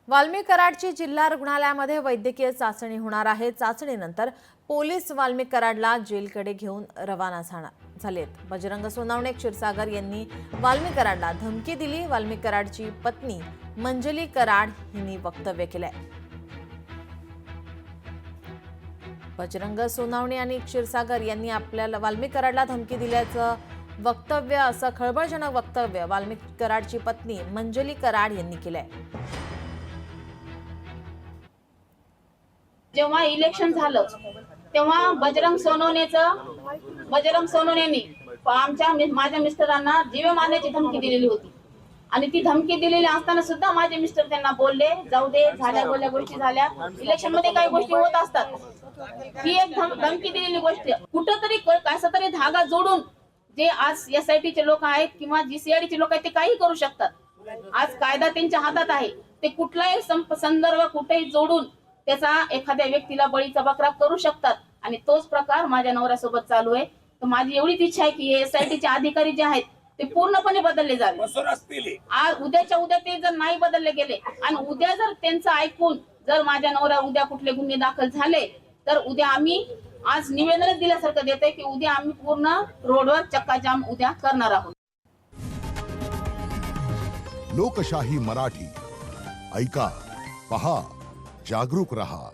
वाल्मी कराडची जिल्हा रुग्णालयामध्ये वैद्यकीय चाचणी होणार आहे। चाचणीनंतर पोलीस वाल्मी कराडला जेलकडे घेऊन रवाना झालेत। बजरंग सोनावणे क्षीरसागर यांनी वाल्मी कराडला धमकी दिली। वाल्मी कराडची पत्नी मंजली कराड हिने वक्तव्य केलंय। बजरंग सोनावणे आणि क्षीरसागर यांनी आपल्याला वाल्मी कराडला धमकी दिल्याचं वक्तव्य, असं खळबळजनक वक्तव्य वाल्मी कराडची पत्नी मंजली कराड यांनी केलंय। जेव्हा इलेक्शन झालं तेव्हा बजरंग सोनवणेंनी माझ्या मिस्टरांना जीवे मारण्याची धमकी दिलेली होती आणि ती धमकी दिलेली असताना सुद्धा माझे मिस्टर त्यांना बोलले जाऊ दे, झाल्या बोलल्या गोष्टी झाल्या, इलेक्शन मध्ये काही गोष्टी होत असतात। ही एक धमकी दिलेली गोष्ट कुठंतरी कसं तरी धागा जोडून जे आज SIT चे लोक आहेत किंवा GCID चे लोक आहेत ते काही करू शकतात। आज कायदा त्यांच्या हातात आहे, ते कुठलाही संदर्भ कुठेही जोडून त्याचा एखाद्या व्यक्तीला बळीचा बकरा करू शकतात आणि तोच प्रकार माझ्या नवऱ्यासोबत चालू आहे। तर माझी एवढीच इच्छा आहे की SIT चे अधिकारी जे आहेत ते पूर्णपणे बदलले जावे। आज उद्याच्या उद्या ते जर नाही बदलले गेले आणि उद्या जर त्यांचं ऐकून जर माझ्या नवऱ्या उद्या कुठले गुन्हे दाखल झाले तर उद्या आम्ही आज निवेदन दिल्यासारखं देतोय की उद्या आम्ही पूर्ण रोडवर चक्काजाम उद्या करणार आहोत। लोकशाही मराठी ऐका, पहा, जागरूक रहा।